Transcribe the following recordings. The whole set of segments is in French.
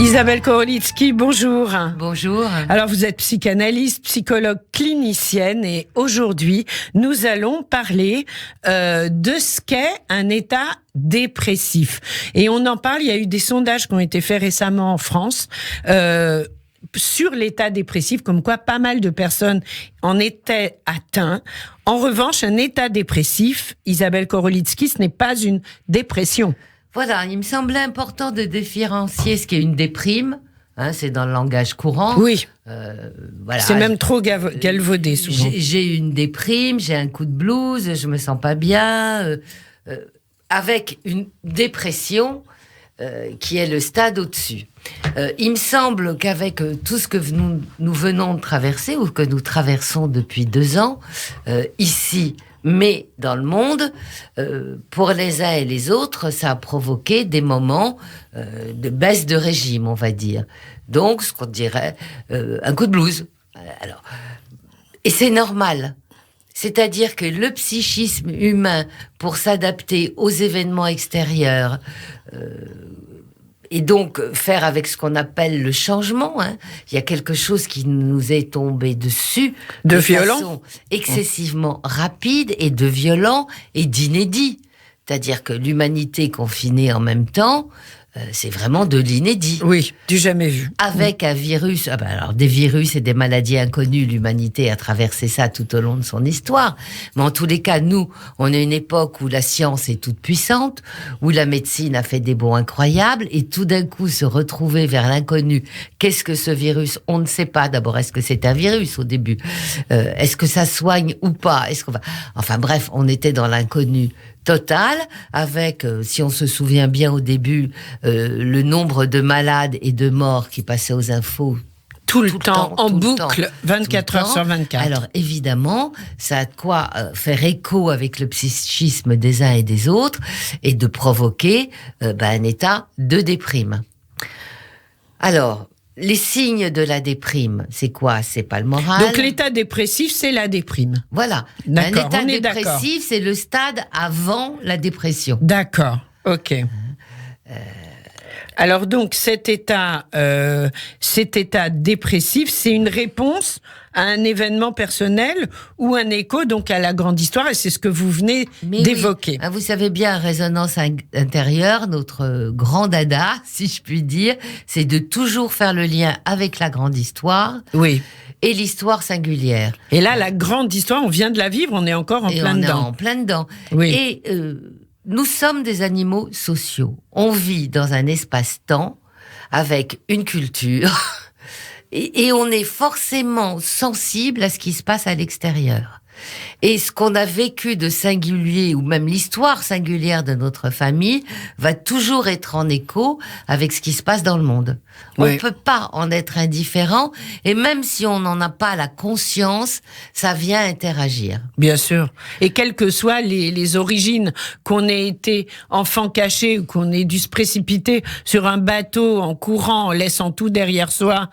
Isabelle Korolitsky, bonjour. Bonjour. Alors vous êtes psychanalyste, psychologue clinicienne et aujourd'hui nous allons parler de ce qu'est un état dépressif. Et on en parle, il y a eu des sondages qui ont été faits récemment en France sur l'état dépressif, comme quoi pas mal de personnes en étaient atteints. En revanche, un état dépressif, Isabelle Korolitsky, ce n'est pas une dépression. Voilà, il me semblait important de différencier ce qu'est une déprime, c'est dans le langage courant. Oui, voilà. C'est même trop galvaudé souvent. J'ai une déprime, j'ai un coup de blues, je me sens pas bien, avec une dépression qui est le stade au-dessus. Il me semble qu'avec tout ce que nous venons de traverser, ou que nous traversons depuis 2 ans, ici, mais dans le monde, pour les uns et les autres, ça a provoqué des moments de baisse de régime, on va dire. Donc, ce qu'on dirait un coup de blues. Alors, et c'est normal. C'est-à-dire que le psychisme humain, pour s'adapter aux événements extérieurs, et donc faire avec ce qu'on appelle le changement, il y a quelque chose qui nous est tombé dessus de violent, façon excessivement rapide et de violent et d'inédit. C'est-à-dire que l'humanité confinée en même temps, c'est vraiment de l'inédit. Oui, du jamais vu. Avec un virus, alors des virus et des maladies inconnues, l'humanité a traversé ça tout au long de son histoire. Mais en tous les cas, nous, on est une époque où la science est toute puissante, où la médecine a fait des bonds incroyables, et tout d'un coup se retrouver vers l'inconnu. Qu'est-ce que ce virus ? On ne sait pas. D'abord, est-ce que c'est un virus au début ? Est-ce que ça soigne ou pas ? Enfin bref, on était dans l'inconnu total, avec, si on se souvient bien au début, le nombre de malades et de morts qui passaient aux infos tout le temps, en boucle, 24 heures sur 24. Alors évidemment, ça a de quoi faire écho avec le psychisme des uns et des autres, et de provoquer un état de déprime. Alors, les signes de la déprime, c'est quoi ? C'est pas le moral. Donc l'état dépressif, c'est la déprime. Voilà. D'accord, un état dépressif, c'est le stade avant la dépression. D'accord, ok. Alors donc cet état dépressif, c'est une réponse à un événement personnel ou un écho donc à la grande histoire, et c'est ce que vous venez d'évoquer. Oui. Vous savez bien, résonance intérieure, notre grand dada, si je puis dire, c'est de toujours faire le lien avec la grande histoire. Oui. Et l'histoire singulière. Et là, la grande histoire, on vient de la vivre, on est encore en plein dedans. On est en plein dedans. Oui. Et nous sommes des animaux sociaux. On vit dans un espace-temps avec une culture et on est forcément sensible à ce qui se passe à l'extérieur. Et ce qu'on a vécu de singulier, ou même l'histoire singulière de notre famille, va toujours être en écho avec ce qui se passe dans le monde. Oui. On ne peut pas en être indifférent, et même si on n'en a pas la conscience, ça vient interagir. Bien sûr. Et quelles que soient les origines, qu'on ait été enfant caché, ou qu'on ait dû se précipiter sur un bateau en courant, en laissant tout derrière soi,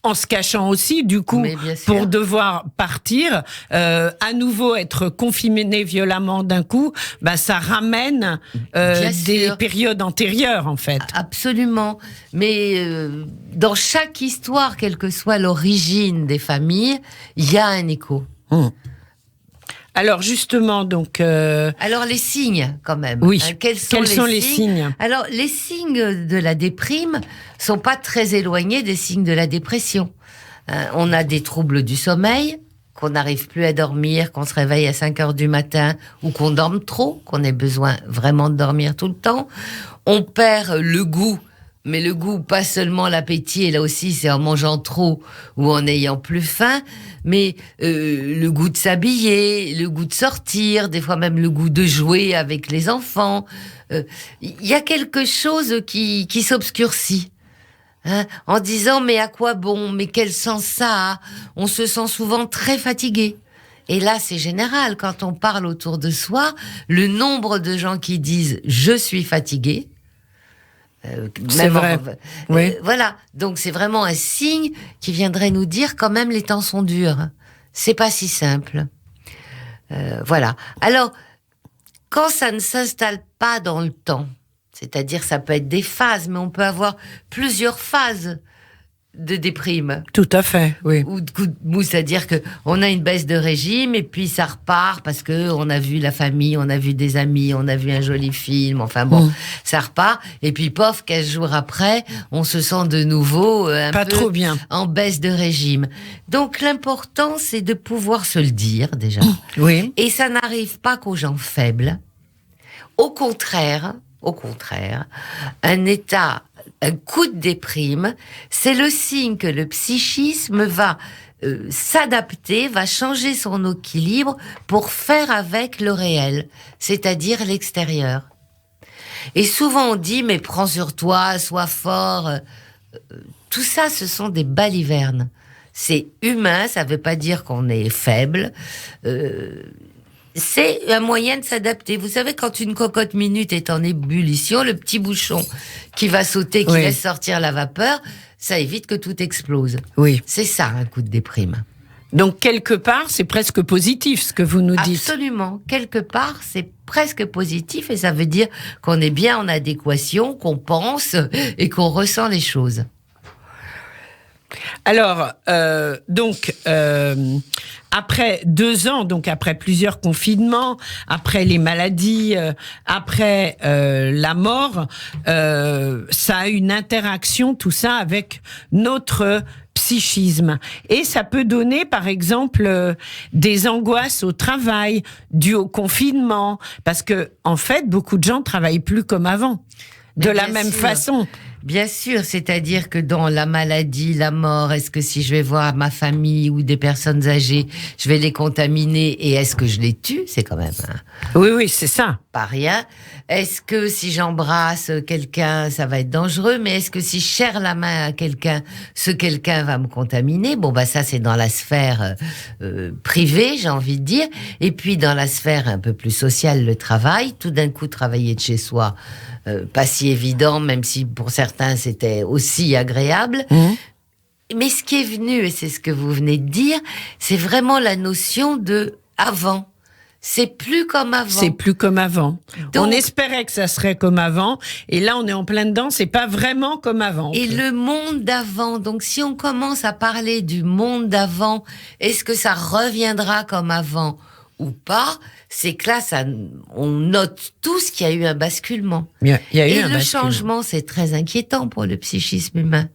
en se cachant aussi, du coup, pour devoir partir, à nouveau être confiné violemment d'un coup, ça ramène des périodes antérieures, en fait. Absolument. Mais dans chaque histoire, quelle que soit l'origine des familles, il y a un écho. Alors justement, donc... Alors les signes, quand même. Oui, quels sont les signes ? Alors les signes de la déprime sont pas très éloignés des signes de la dépression. On a des troubles du sommeil, qu'on n'arrive plus à dormir, qu'on se réveille à 5 heures du matin, ou qu'on dorme trop, qu'on ait besoin vraiment de dormir tout le temps. On perd le goût, mais le goût, pas seulement l'appétit, et là aussi c'est en mangeant trop ou en ayant plus faim, mais le goût de s'habiller, le goût de sortir, des fois même le goût de jouer avec les enfants. Il y a quelque chose qui s'obscurcit. En disant, mais à quoi bon ? Mais quel sens ça a ? On se sent souvent très fatigué. Et là, c'est général. Quand on parle autour de soi, le nombre de gens qui disent « je suis fatigué », c'est vrai. Oui. Voilà. Donc, c'est vraiment un signe qui viendrait nous dire quand même les temps sont durs. C'est pas si simple. Voilà. Alors, quand ça ne s'installe pas dans le temps, C'est-à-dire, ça peut être des phases, mais on peut avoir plusieurs phases de déprime. Tout à fait, oui. Ou de coup de mou, c'est-à-dire que on a une baisse de régime et puis ça repart parce que on a vu la famille, on a vu des amis, on a vu un joli film, enfin bon, ça repart. Et puis, pof, 15 jours après, on se sent de nouveau Pas peu trop bien. en baisse de régime. Donc, l'important, c'est de pouvoir se le dire, déjà. Oui. Et ça n'arrive pas qu'aux gens faibles. Au contraire, un coup de déprime, c'est le signe que le psychisme va s'adapter, va changer son équilibre pour faire avec le réel, c'est-à-dire l'extérieur. Et souvent on dit, mais prends sur toi, sois fort. Tout ça, ce sont des balivernes. C'est humain, ça ne veut pas dire qu'on est faible. C'est un moyen de s'adapter. Vous savez, quand une cocotte minute est en ébullition, le petit bouchon qui va sauter, qui laisse sortir la vapeur, ça évite que tout explose. Oui. C'est ça, un coup de déprime. Donc, quelque part, c'est presque positif, ce que vous nous dites. Absolument. Quelque part, c'est presque positif et ça veut dire qu'on est bien en adéquation, qu'on pense et qu'on ressent les choses. Alors, après 2 ans, donc après plusieurs confinements, après les maladies, après la mort, ça a une interaction, tout ça, avec notre psychisme. Et ça peut donner, par exemple, des angoisses au travail, dues au confinement, parce que, en fait, beaucoup de gens travaillent plus comme avant, de la même façon. Bien sûr, c'est-à-dire que dans la maladie, la mort, est-ce que si je vais voir ma famille ou des personnes âgées, je vais les contaminer et est-ce que je les tue? C'est quand même Oui, c'est ça. Pas rien. Est-ce que si j'embrasse quelqu'un, ça va être dangereux? Mais est-ce que si je serre la main à quelqu'un, ce quelqu'un va me contaminer? Bon, ça c'est dans la sphère privée, j'ai envie de dire. Et puis dans la sphère un peu plus sociale, le travail. Tout d'un coup, travailler de chez soi, pas si évident, même si pour certains c'était aussi agréable. Mais ce qui est venu, et c'est ce que vous venez de dire, c'est vraiment la notion de avant. C'est plus comme avant. C'est plus comme avant. Donc, on espérait que ça serait comme avant, et là on est en plein dedans, c'est pas vraiment comme avant. Et le monde d'avant, donc si on commence à parler du monde d'avant, est-ce que ça reviendra comme avant ou pas? C'est que là, on note tous qu'il y a eu un basculement. Il y a eu et un le basculement. changement, c'est très inquiétant pour le psychisme humain.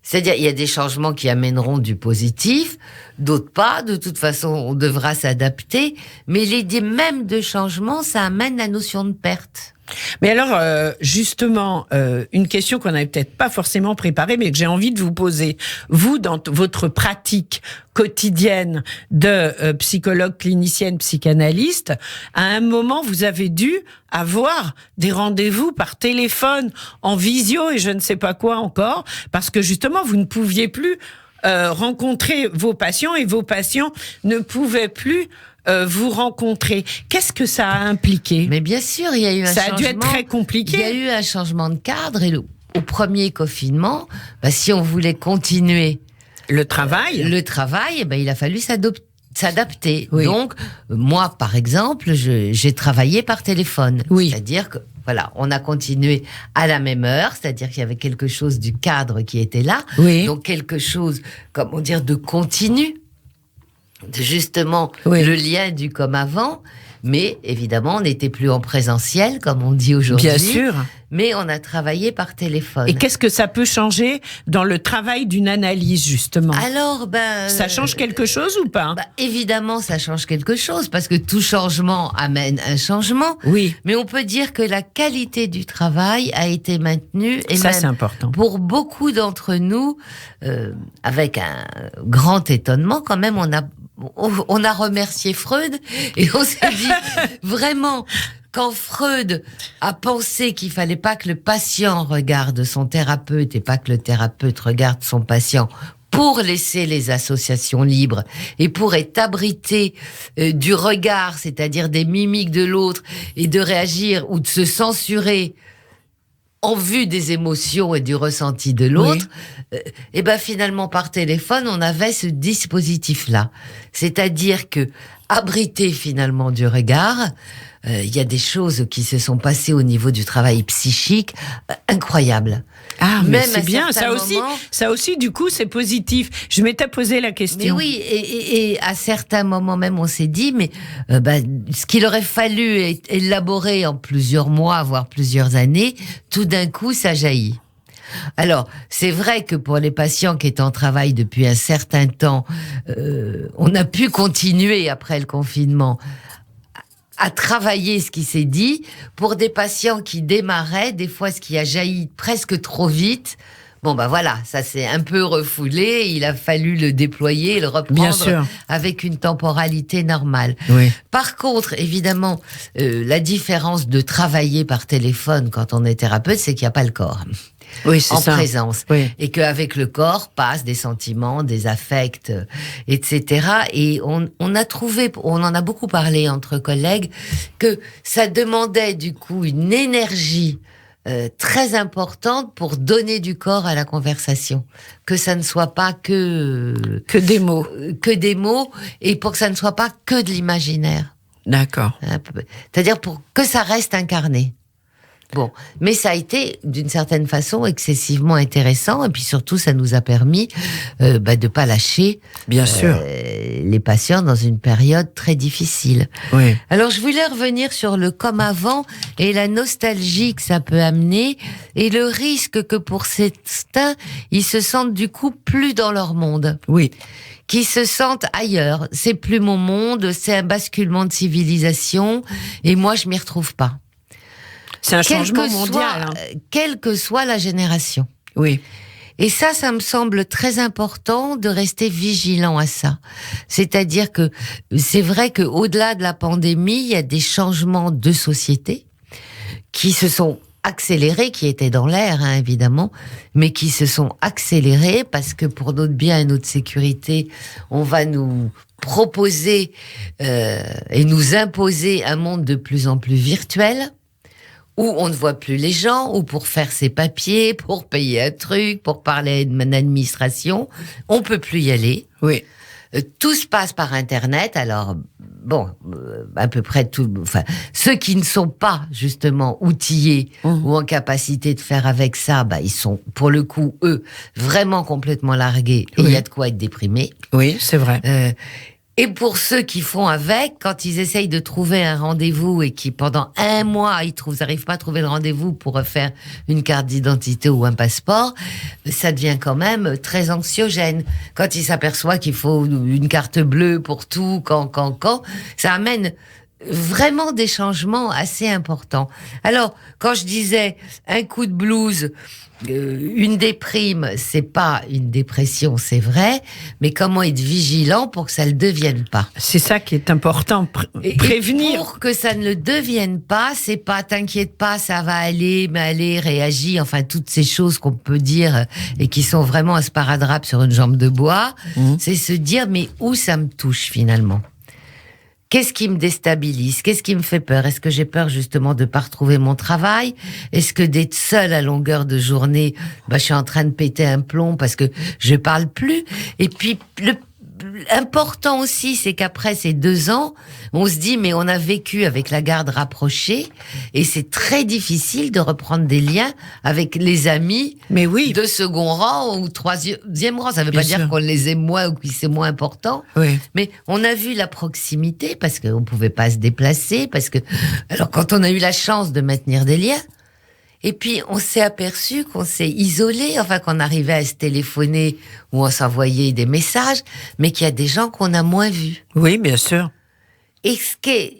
C'est-à-dire, il y a des changements qui amèneront du positif, d'autres pas. De toute façon, on devra s'adapter. Mais l'idée même de changement, ça amène la notion de perte. Mais alors, justement, une question qu'on n'avait peut-être pas forcément préparée, mais que j'ai envie de vous poser. Vous, dans votre pratique quotidienne de psychologue, clinicienne, psychanalyste, à un moment, vous avez dû avoir des rendez-vous par téléphone, en visio et je ne sais pas quoi encore, parce que justement, vous ne pouviez plus rencontrer vos patients et vos patients ne pouvaient plus vous rencontrer. Qu'est-ce que ça a impliqué? Mais bien sûr, il y a eu un changement. Ça a dû être très compliqué. Il y a eu un changement de cadre et au premier confinement, si on voulait continuer le travail, il a fallu s'adapter. Oui. Donc, moi, par exemple, j'ai travaillé par téléphone. Oui. C'est-à-dire que, voilà, on a continué à la même heure, c'est-à-dire qu'il y avait quelque chose du cadre qui était là. Oui. Donc, quelque chose, comment dire, de continu. Justement, Oui. le lien du comme avant, mais évidemment, on n'était plus en présentiel, comme on dit aujourd'hui. Bien sûr. Mais on a travaillé par téléphone. Et qu'est-ce que ça peut changer dans le travail d'une analyse, justement? Alors, ça change quelque chose ou pas? Évidemment, ça change quelque chose, parce que tout changement amène un changement. Oui. Mais on peut dire que la qualité du travail a été maintenue. Et ça, même c'est important. pour beaucoup d'entre nous, avec un grand étonnement, quand même, on a remercié Freud et on s'est dit vraiment, quand Freud a pensé qu'il fallait pas que le patient regarde son thérapeute et pas que le thérapeute regarde son patient pour laisser les associations libres et pour être abrité du regard, c'est-à-dire des mimiques de l'autre et de réagir ou de se censurer en vue des émotions et du ressenti de l'autre, et finalement par téléphone, on avait ce dispositif-là. C'est-à-dire que abrité finalement du regard. Il y a des choses qui se sont passées au niveau du travail psychique incroyables. Ah, mais Même c'est à bien, certains ça aussi, du coup, c'est positif. Je m'étais posé la question. Mais oui, et à certains moments même, on s'est dit, mais ce qu'il aurait fallu élaborer en plusieurs mois, voire plusieurs années, tout d'un coup, ça jaillit. Alors, c'est vrai que pour les patients qui étaient en travail depuis un certain temps, on a pu continuer après le confinement à travailler ce qui s'est dit. Pour des patients qui démarraient, des fois ce qui a jailli presque trop vite, voilà, ça s'est un peu refoulé, il a fallu le déployer, le reprendre avec une temporalité normale. Oui. Par contre, évidemment, la différence de travailler par téléphone quand on est thérapeute, c'est qu'il n'y a pas le corps. Oui, c'est ça. Présence. Oui. Et qu'avec le corps passent des sentiments, des affects, etc. Et on a trouvé, on en a beaucoup parlé entre collègues, que ça demandait du coup une énergie très importante pour donner du corps à la conversation. Que ça ne soit pas que des mots. Que des mots, et pour que ça ne soit pas que de l'imaginaire. D'accord. C'est-à-dire pour que ça reste incarné. Bon, mais ça a été d'une certaine façon excessivement intéressant, et puis surtout ça nous a permis de pas lâcher bien sûr les patients dans une période très difficile. Oui. Alors je voulais revenir sur le comme avant et la nostalgie que ça peut amener et le risque que pour certains ils se sentent du coup plus dans leur monde. Oui. Qui se sentent ailleurs. C'est plus mon monde, c'est un basculement de civilisation et moi je m'y retrouve pas. C'est un changement mondial. Quelle que soit la génération. Oui. Et ça me semble très important de rester vigilant à ça. C'est-à-dire que c'est vrai qu'au-delà de la pandémie, il y a des changements de société qui se sont accélérés, qui étaient dans l'air, évidemment, mais qui se sont accélérés parce que pour notre bien et notre sécurité, on va nous proposer et nous imposer un monde de plus en plus virtuel, où on ne voit plus les gens, ou pour faire ses papiers, pour payer un truc, pour parler à une administration, on peut plus y aller. Oui. Tout se passe par Internet, alors à peu près tout. Enfin, ceux qui ne sont pas justement outillés ou en capacité de faire avec ça, ils sont pour le coup eux vraiment complètement largués et il y a de quoi être déprimé. Oui, c'est vrai. Et pour ceux qui font avec, quand ils essayent de trouver un rendez-vous et qui, pendant un mois, ils n'arrivent pas à trouver le rendez-vous pour refaire une carte d'identité ou un passeport, ça devient quand même très anxiogène. Quand ils s'aperçoivent qu'il faut une carte bleue pour tout, quand, ça amène vraiment des changements assez importants. Alors, quand je disais un coup de blues, une déprime, c'est pas une dépression, c'est vrai, mais comment être vigilant pour que ça ne le devienne pas. C'est ça qui est important, prévenir. Et pour que ça ne le devienne pas, c'est pas t'inquiète pas, ça va aller, mais allez, réagis, enfin toutes ces choses qu'on peut dire et qui sont vraiment un sparadrap sur une jambe de bois, c'est se dire mais où ça me touche finalement ? Qu'est-ce qui me déstabilise ? Qu'est-ce qui me fait peur ? Est-ce que j'ai peur justement de ne pas retrouver mon travail ? Est-ce que d'être seule à longueur de journée, je suis en train de péter un plomb parce que je parle plus ? Et puis, important aussi, c'est qu'après ces 2 ans, on se dit, mais on a vécu avec la garde rapprochée et c'est très difficile de reprendre des liens avec les amis de second rang ou troisième rang. Ça ne veut pas dire qu'on les aime moins ou que c'est moins important. Oui. Mais on a vu la proximité parce qu'on ne pouvait pas se déplacer. Alors, quand on a eu la chance de maintenir des liens, et puis, on s'est aperçu qu'on s'est isolé, qu'on arrivait à se téléphoner ou on s'envoyait des messages, mais qu'il y a des gens qu'on a moins vus. Oui, bien sûr. Et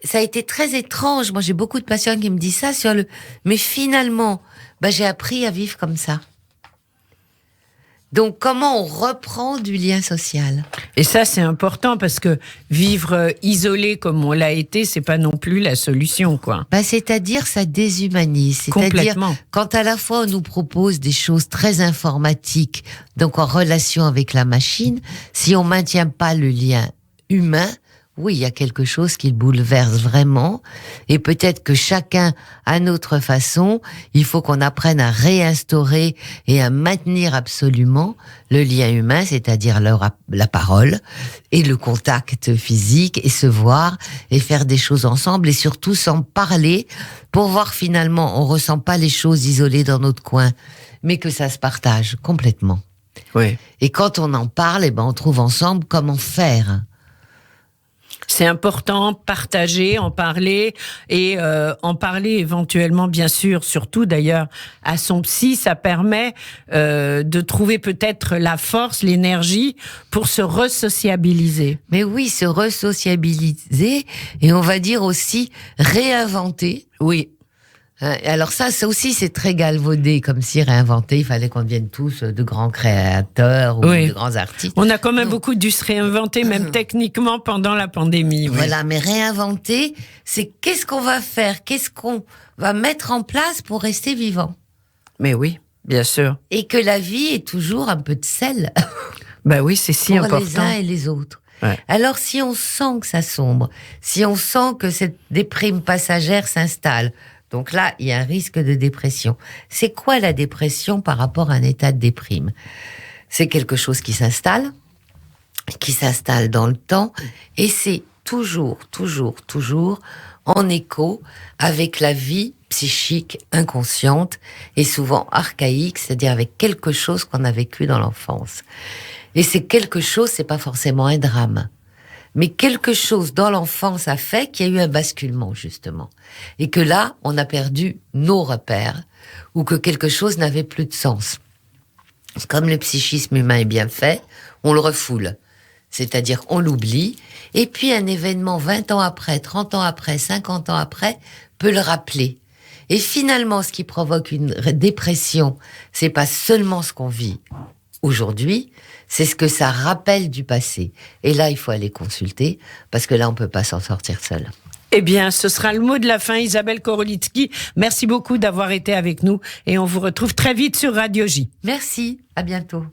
ça a été très étrange. Moi, j'ai beaucoup de patients qui me disent ça mais finalement, j'ai appris à vivre comme ça. Donc, comment on reprend du lien social ? Et ça, c'est important parce que vivre isolé comme on l'a été, c'est pas non plus la solution, quoi. C'est-à-dire, ça déshumanise. C'est-à-dire, quand à la fois on nous propose des choses très informatiques, donc en relation avec la machine, si on maintient pas le lien humain, oui, il y a quelque chose qui le bouleverse vraiment. Et peut-être que chacun, à notre façon, il faut qu'on apprenne à réinstaurer et à maintenir absolument le lien humain, c'est-à-dire la parole et le contact physique, et se voir et faire des choses ensemble, et surtout s'en parler pour voir finalement, on ressent pas les choses isolées dans notre coin, mais que ça se partage complètement. Oui. Et quand on en parle, eh ben, on trouve ensemble comment faire. C'est important, partager, en parler, et en parler éventuellement, bien sûr, surtout d'ailleurs à son psy, ça permet de trouver peut-être la force, l'énergie pour se resociabiliser. Mais oui, se resociabiliser, et on va dire aussi réinventer. Oui. Alors ça aussi, c'est très galvaudé, comme si réinventer, il fallait qu'on devienne tous de grands créateurs ou de grands artistes. On a quand même beaucoup dû se réinventer, même techniquement, pendant la pandémie. Oui. Voilà, mais réinventer, c'est qu'est-ce qu'on va faire, qu'est-ce qu'on va mettre en place pour rester vivant. Mais oui, bien sûr. Et que la vie est toujours un peu de sel. Ben oui, c'est si pour important. Les uns et les autres. Ouais. Alors, si on sent que ça sombre, si on sent que cette déprime passagère s'installe, donc là, il y a un risque de dépression. C'est quoi la dépression par rapport à un état de déprime ? C'est quelque chose qui s'installe dans le temps, et c'est toujours en écho avec la vie psychique inconsciente et souvent archaïque, c'est-à-dire avec quelque chose qu'on a vécu dans l'enfance. Et c'est quelque chose, c'est pas forcément un drame. Mais quelque chose dans l'enfance a fait qu'il y a eu un basculement, justement. Et que là, on a perdu nos repères, ou que quelque chose n'avait plus de sens. Comme le psychisme humain est bien fait, on le refoule. C'est-à-dire, on l'oublie. Et puis, un événement 20 ans après, 30 ans après, 50 ans après, peut le rappeler. Et finalement, ce qui provoque une dépression, c'est pas seulement ce qu'on vit aujourd'hui, c'est ce que ça rappelle du passé. Et là, il faut aller consulter, parce que là, on peut pas s'en sortir seul. Eh bien, ce sera le mot de la fin. Isabelle Korolitsky, merci beaucoup d'avoir été avec nous, et on vous retrouve très vite sur Radio J. Merci, à bientôt.